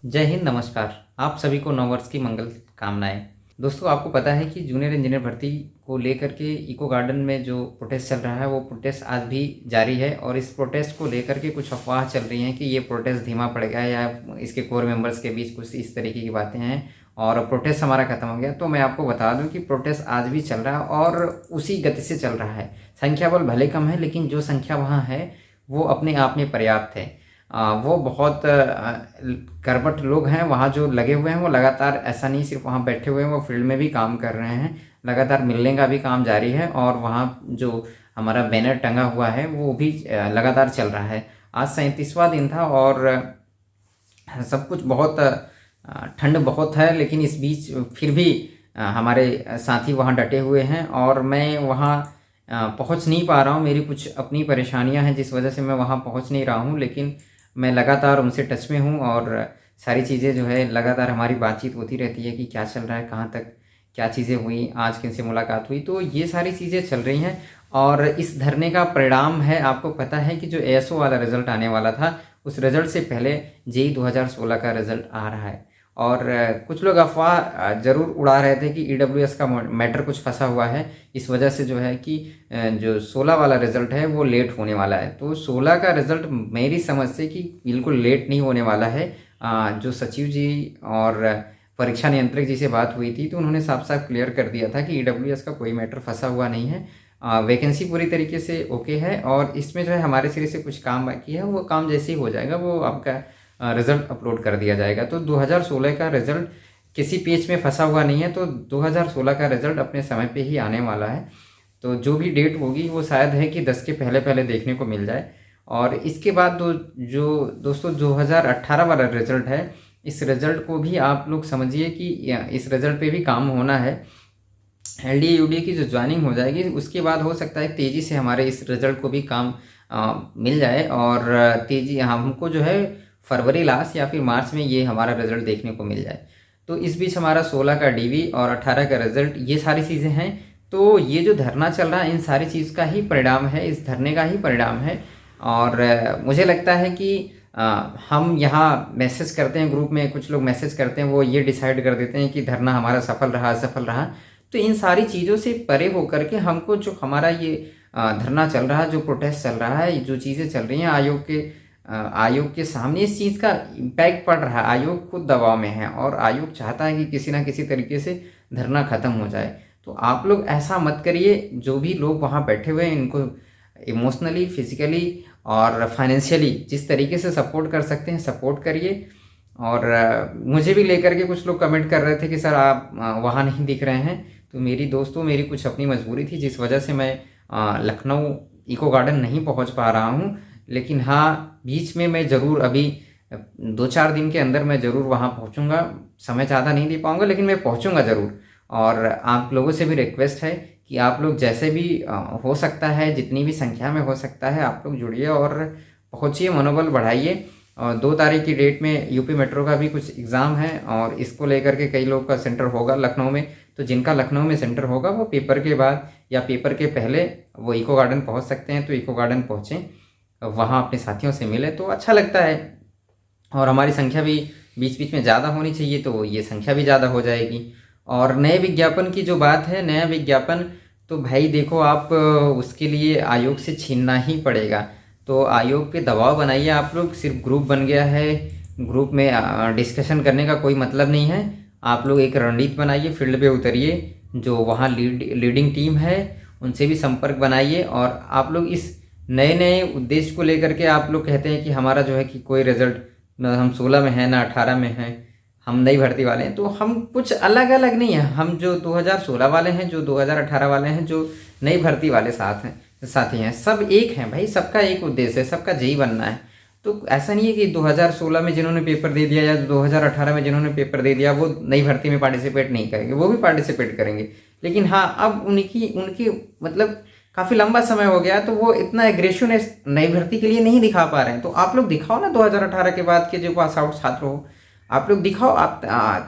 जय हिंद, नमस्कार। आप सभी को नववर्ष की मंगल कामनाएं। दोस्तों, आपको पता है कि जूनियर इंजीनियर भर्ती को लेकर के इको गार्डन में जो प्रोटेस्ट चल रहा है वो प्रोटेस्ट आज भी जारी है। और इस प्रोटेस्ट को लेकर के कुछ अफवाह चल रही हैं कि ये प्रोटेस्ट धीमा पड़ गया है या इसके कोर मेंबर्स के बीच कुछ इस तरीके की बातें हैं और प्रोटेस्ट हमारा खत्म हो गया। तो मैं आपको बता दूं कि प्रोटेस्ट आज भी चल रहा है और उसी गति से चल रहा है। संख्या बल भले कम है, लेकिन जो संख्या वहाँ है वो अपने आप में पर्याप्त है। वो बहुत करबट लोग हैं वहाँ जो लगे हुए हैं। वो लगातार ऐसा नहीं सिर्फ वहाँ बैठे हुए हैं, वो फील्ड में भी काम कर रहे हैं। लगातार मिलने का भी काम जारी है और वहाँ जो हमारा बैनर टंगा हुआ है वो भी लगातार चल रहा है। आज 37वां दिन था और सब कुछ बहुत ठंड बहुत है, लेकिन इस बीच फिर भी हमारे साथी वहाँ डटे हुए हैं और मैं वहाँ पहुँच नहीं पा रहा हूँ। मेरी कुछ अपनी परेशानियाँ हैं जिस वजह से मैं वहाँ पहुँच नहीं रहा हूँ, लेकिन मैं लगातार उनसे टच में हूँ और सारी चीज़ें जो है लगातार हमारी बातचीत होती रहती है कि क्या चल रहा है, कहाँ तक क्या चीज़ें हुई, आज किनसे मुलाकात हुई। तो ये सारी चीज़ें चल रही हैं और इस धरने का परिणाम है, आपको पता है कि जो एएसओ वाला रिज़ल्ट आने वाला था उस रिज़ल्ट से पहले जेईई 2016 का रिज़ल्ट आ रहा है। और कुछ लोग अफवाह ज़रूर उड़ा रहे थे कि ईडब्ल्यूएस का मैटर कुछ फंसा हुआ है, इस वजह से जो है कि जो 16 वाला रिज़ल्ट है वो लेट होने वाला है। तो 16 का रिज़ल्ट मेरी समझ से कि बिल्कुल लेट नहीं होने वाला है। जो सचिव जी और परीक्षा नियंत्रक जी से बात हुई थी तो उन्होंने साफ साफ क्लियर कर दिया था कि ईडब्ल्यूएस का कोई मैटर फंसा हुआ नहीं है। वैकेंसी पूरी तरीके से ओके है और इसमें जो है हमारे सिरे से कुछ काम बाकी है, वो काम जैसे ही हो जाएगा वो आपका रिज़ल्ट अपलोड कर दिया जाएगा। तो 2016 का रिज़ल्ट किसी पेज में फंसा हुआ नहीं है, तो 2016 का रिज़ल्ट अपने समय पे ही आने वाला है। तो जो भी डेट होगी वो शायद है कि 10 के पहले पहले देखने को मिल जाए। और इसके बाद दोस्तों 2018 वाला रिज़ल्ट है, इस रिज़ल्ट को भी आप लोग समझिए कि इस रिज़ल्ट पे भी काम होना है। एलडीए यूडीए की जो ज्वाइनिंग हो जाएगी उसके बाद हो सकता है तेज़ी से हमारे इस रिज़ल्ट को भी काम मिल जाए और तेज़ी हमको जो है फरवरी लास्ट या फिर मार्च में ये हमारा रिज़ल्ट देखने को मिल जाए। तो इस बीच हमारा 16 का डीवी और 18 का रिज़ल्ट, ये सारी चीज़ें हैं। तो ये जो धरना चल रहा है इन सारी चीज़ का ही परिणाम है, इस धरने का ही परिणाम है। और मुझे लगता है कि हम यहाँ मैसेज करते हैं ग्रुप में, कुछ लोग मैसेज करते हैं, वो ये डिसाइड कर देते हैं कि धरना हमारा सफल रहा असफल रहा। तो इन सारी चीज़ों से परे होकर के हमको जो हमारा ये धरना चल रहा है, जो प्रोटेस्ट चल रहा है, जो चीज़ें चल रही हैं आयोग के सामने, इस चीज़ का इम्पैक्ट पड़ रहा है। आयोग खुद दबाव में है और आयोग चाहता है कि किसी ना किसी तरीके से धरना ख़त्म हो जाए। तो आप लोग ऐसा मत करिए। जो भी लोग वहाँ बैठे हुए हैं इनको इमोशनली, फिजिकली और फाइनेंशियली जिस तरीके से सपोर्ट कर सकते हैं सपोर्ट करिए। और मुझे भी लेकर के कुछ लोग कमेंट कर रहे थे कि सर आप वहाँ नहीं दिख रहे हैं। तो मेरी कुछ अपनी मजबूरी थी जिस वजह से मैं लखनऊ इको गार्डन नहीं पहुँच पा रहा हूँ। लेकिन हाँ, बीच में मैं ज़रूर अभी 2-4 दिन के अंदर मैं ज़रूर वहाँ पहुँचूँगा। समय ज़्यादा नहीं दे पाऊँगा लेकिन मैं पहुँचूँगा ज़रूर। और आप लोगों से भी रिक्वेस्ट है कि आप लोग जैसे भी हो सकता है, जितनी भी संख्या में हो सकता है, आप लोग जुड़िए और पहुँचिए, मनोबल बढ़ाइए। और 2 तारीख की डेट में यूपी मेट्रो का भी कुछ एग्ज़ाम है और इसको लेकर के कई लोग का सेंटर होगा लखनऊ में। तो जिनका लखनऊ में सेंटर होगा वो पेपर के बाद या पेपर के पहले वो इको गार्डन पहुँच सकते हैं। तो इको गार्डन पहुँचें, वहाँ अपने साथियों से मिले तो अच्छा लगता है। और हमारी संख्या भी बीच बीच में ज़्यादा होनी चाहिए, तो ये संख्या भी ज़्यादा हो जाएगी। और नए विज्ञापन की जो बात है, नया विज्ञापन तो भाई देखो, आप उसके लिए आयोग से छीनना ही पड़ेगा। तो आयोग पे दबाव बनाइए आप लोग। सिर्फ ग्रुप बन गया है, ग्रुप में डिस्कशन करने का कोई मतलब नहीं है। आप लोग एक रणनीति बनाइए, फील्ड पे उतरिए, जो वहाँ लीडिंग टीम है उनसे भी संपर्क बनाइए। और आप लोग इस नए नए उद्देश्य को लेकर के आप लोग कहते हैं कि हमारा जो है कि कोई रिजल्ट न हम 16 में है ना 18 में है, हम नई भर्ती वाले हैं। तो हम कुछ अलग अलग नहीं हैं। हम जो 2016 वाले हैं, जो 2018 वाले हैं, जो नई भर्ती वाले साथी हैं, सब एक हैं भाई। सबका एक उद्देश्य है, सबका जेईई बनना है। तो ऐसा नहीं है कि 2016 में जिन्होंने पेपर दे दिया या 2018 में जिन्होंने पेपर दे दिया वो नई भर्ती में पार्टिसिपेट नहीं करेंगे, वो भी पार्टिसिपेट करेंगे। लेकिन हाँ, अब उनकी मतलब काफ़ी लंबा समय हो गया तो वो इतना एग्रेसिवनेस नई भर्ती के लिए नहीं दिखा पा रहे हैं। तो आप लोग दिखाओ ना, 2018 के बाद के जो पास आउट छात्र हो, आप लोग दिखाओ। आप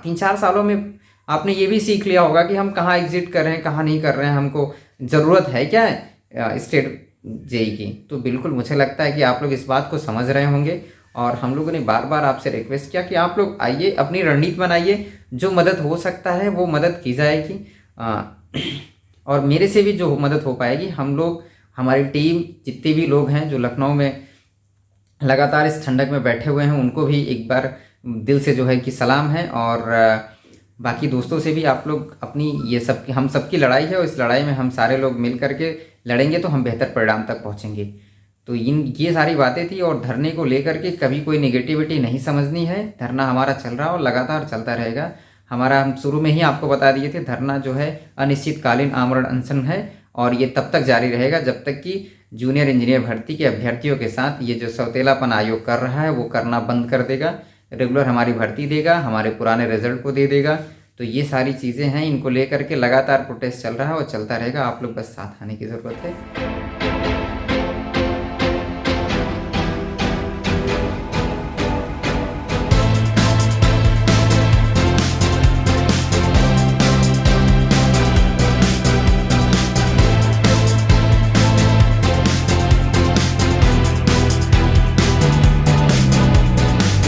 3-4 सालों में आपने ये भी सीख लिया होगा कि हम कहाँ एग्जिट कर रहे हैं, कहाँ नहीं कर रहे हैं, हमको ज़रूरत है क्या स्टेट जेईई की। तो बिल्कुल मुझे लगता है कि आप लोग इस बात को समझ रहे होंगे और हम लोगों ने बार बार आपसे रिक्वेस्ट किया कि आप लोग आइए, अपनी रणनीति बनाइए, जो मदद हो सकता है वो मदद की जाएगी। और मेरे से भी जो मदद हो पाएगी, हम लोग, हमारी टीम, जितने भी लोग हैं जो लखनऊ में लगातार इस ठंडक में बैठे हुए हैं, उनको भी एक बार दिल से जो है कि सलाम है। और बाकी दोस्तों से भी आप लोग अपनी ये सब, हम सबकी लड़ाई है और इस लड़ाई में हम सारे लोग मिल करके लड़ेंगे तो हम बेहतर परिणाम तक पहुंचेंगे। तो ये सारी बातें थी। और धरने को लेकर के कभी कोई नेगेटिविटी नहीं समझनी है। धरना हमारा चल रहा और लगातार चलता रहेगा। हमारा, हम शुरू में ही आपको बता दिए थे, धरना जो है अनिश्चितकालीन आमरण अनशन है और ये तब तक जारी रहेगा जब तक कि जूनियर इंजीनियर भर्ती के अभ्यर्थियों के साथ ये जो सौतेलापन आयोग कर रहा है वो करना बंद कर देगा, रेगुलर हमारी भर्ती देगा, हमारे पुराने रिजल्ट को दे देगा। तो ये सारी चीज़ें हैं, इनको लेकर के लगातार प्रोटेस्ट चल रहा है और चलता रहेगा। आप लोग बस साथ आने की ज़रूरत है।